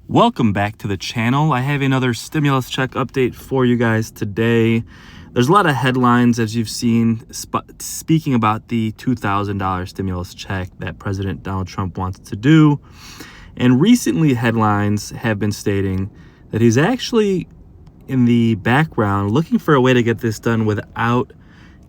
Welcome back to the channel. I have another stimulus check update for you guys today. There's a lot of headlines, as you've seen, speaking about the $2,000 stimulus check that President Donald Trump wants to do. And recently, headlines have been stating that he's actually in the background looking for a way to get this done without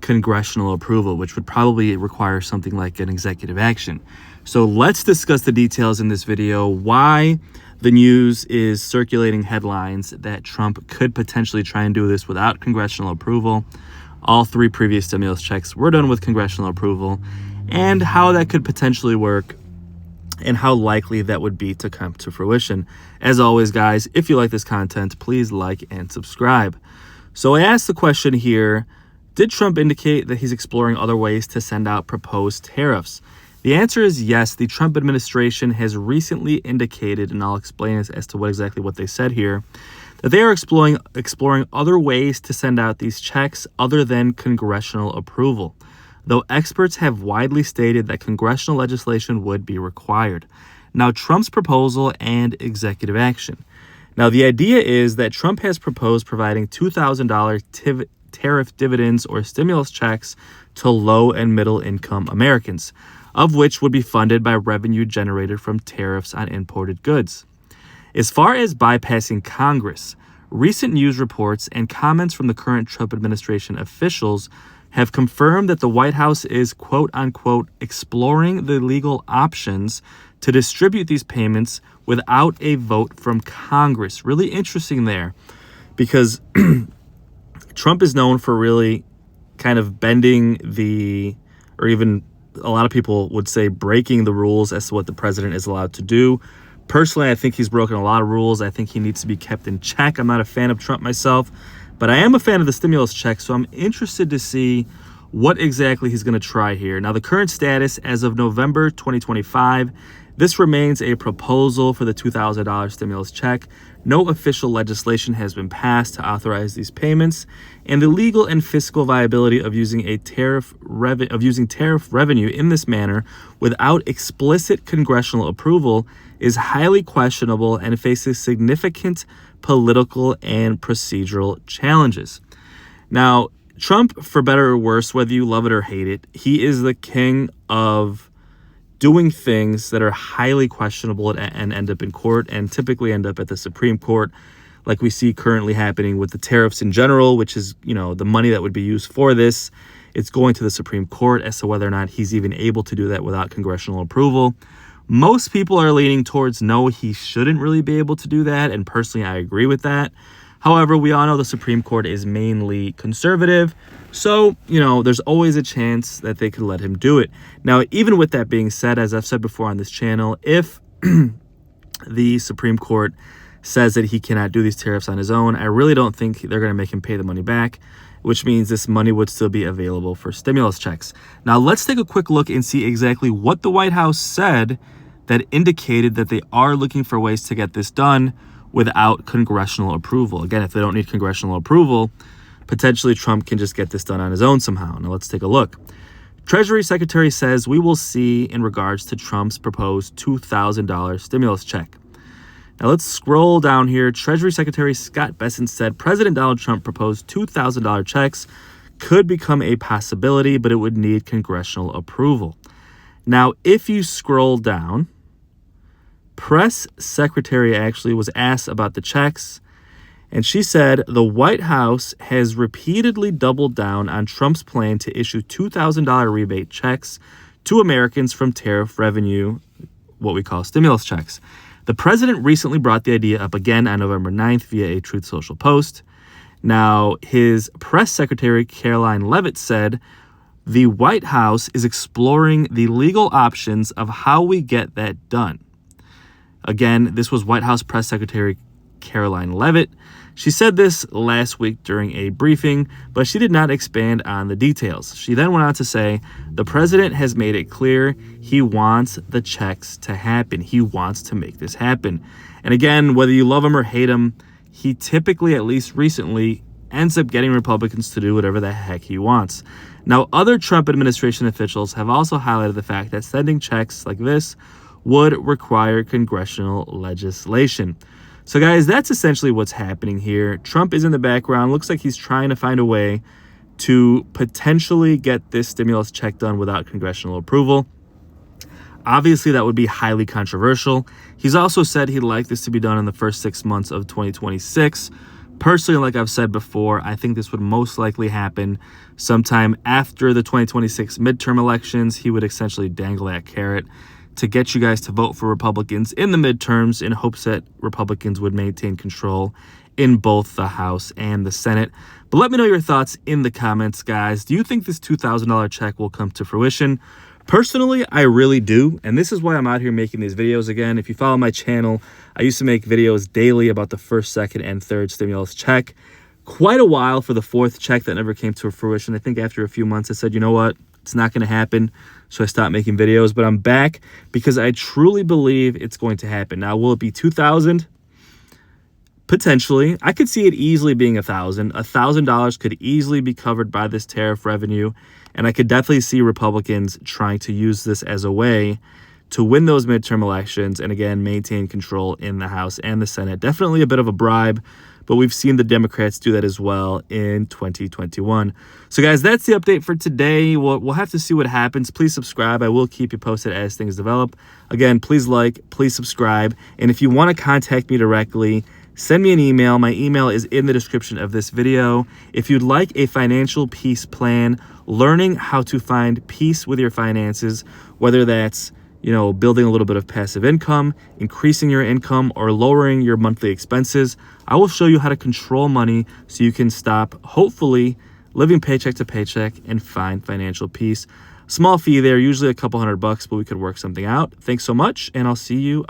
congressional approval, which would probably require something like an executive action. So let's discuss the details in this video, why the news is circulating headlines that Trump could potentially try and do this without congressional approval. All three previous stimulus checks were done with congressional approval, and how that could potentially work and how likely that would be to come to fruition. As always, guys, if you like this content, please like and subscribe. So I asked the question here, did Trump indicate that he's exploring other ways to send out proposed tariffs? The answer is yes. The Trump administration has recently indicated, and I'll explain as to what they said here, that they are exploring other ways to send out these checks other than congressional approval, though experts have widely stated that congressional legislation would be required. Now, Trump's proposal and executive action. Now, the idea is that Trump has proposed providing $2,000 tariff dividends or stimulus checks to low and middle income Americans, of which would be funded by revenue generated from tariffs on imported goods. As far as bypassing Congress, recent news reports and comments from the current Trump administration officials have confirmed that the White House is, quote unquote, exploring the legal options to distribute these payments without a vote from Congress. Really interesting there, because Trump is known for really kind of bending or even a lot of people would say breaking the rules as to what the president is allowed to do. Personally, I think he's broken a lot of rules. I think he needs to be kept in check. I'm not a fan of Trump myself, but I am a fan of the stimulus check, so I'm interested to see what exactly he's going to try here. Now, the current status as of November 2025, this remains a proposal for the $2,000 stimulus check. No official legislation has been passed to authorize these payments, and the legal and fiscal viability of using tariff revenue in this manner without explicit congressional approval is highly questionable and faces significant political and procedural challenges. Now, Trump, for better or worse, whether you love it or hate it, he is the king of doing things that are highly questionable and end up in court, and typically end up at the Supreme Court, like we see currently happening with the tariffs in general, which is, the money that would be used for this. It's going to the Supreme Court as to whether or not he's even able to do that without congressional approval. Most people are leaning towards no, he shouldn't really be able to do that, and personally, I agree with that. However, we all know the Supreme Court is mainly conservative, so, there's always a chance that they could let him do it. Now, even with that being said, as I've said before on this channel, if the Supreme Court says that he cannot do these tariffs on his own, I really don't think they're going to make him pay the money back, which means this money would still be available for stimulus checks. Now, let's take a quick look and see exactly what the White House said that indicated that they are looking for ways to get this done without congressional approval. Again, if they don't need congressional approval, potentially Trump can just get this done on his own somehow. Now, let's take a look. Treasury Secretary says we will see in regards to Trump's proposed $2,000 stimulus check. Now, let's scroll down here. Treasury Secretary Scott Bessent said President Donald Trump proposed $2,000 checks could become a possibility, but it would need congressional approval. Now, if you scroll down, Press Secretary actually was asked about the checks, and she said the White House has repeatedly doubled down on Trump's plan to issue $2,000 rebate checks to Americans from tariff revenue, what we call stimulus checks. The president recently brought the idea up again on November 9th via a Truth Social post. Now, his press secretary, Karoline Leavitt, said the White House is exploring the legal options of how we get that done. Again, this was White House Press Secretary Karoline Leavitt. She said this last week during a briefing, but she did not expand on the details. She then went on to say, the president has made it clear he wants the checks to happen. He wants to make this happen. And again, whether you love him or hate him, he typically, at least recently, ends up getting Republicans to do whatever the heck he wants. Now, other Trump administration officials have also highlighted the fact that sending checks like this would require congressional legislation. So guys, that's essentially what's happening here. Trump is in the background. Looks like he's trying to find a way to potentially get this stimulus check done without congressional approval. Obviously, that would be highly controversial. He's also said he'd like this to be done in the first 6 months of 2026. Personally, like I've said before, I think this would most likely happen sometime after the 2026 midterm elections. He would essentially dangle that carrot to get you guys to vote for Republicans in the midterms in hopes that Republicans would maintain control in both the House and the Senate. But let me know your thoughts in the comments, guys. Do you think this $2,000 check will come to fruition? Personally, I really do, and this is why I'm out here making these videos again. If you follow my channel, I used to make videos daily about the first, second, and third stimulus check. Quite a while for the fourth check that never came to fruition. I think after a few months, I said, you know what? It's not going to happen, so I stopped making videos. But I'm back because I truly believe it's going to happen. Now, will it be $2,000? Potentially. I could see it easily being $1,000. $1,000 could easily be covered by this tariff revenue. And I could definitely see Republicans trying to use this as a way to win those midterm elections and, again, maintain control in the House and the Senate. Definitely a bit of a bribe, but we've seen the Democrats do that as well in 2021. So, guys, that's the update for today. We'll have to see what happens. Please subscribe. I will keep you posted as things develop. Again, please like, please subscribe. And if you want to contact me directly, send me an email. My email is in the description of this video. If you'd like a financial peace plan, learning how to find peace with your finances, whether that's, building a little bit of passive income, increasing your income, or lowering your monthly expenses, I will show you how to control money so you can stop, hopefully, living paycheck to paycheck and find financial peace. Small fee there, usually a couple $100, but we could work something out. Thanks so much, and I'll see you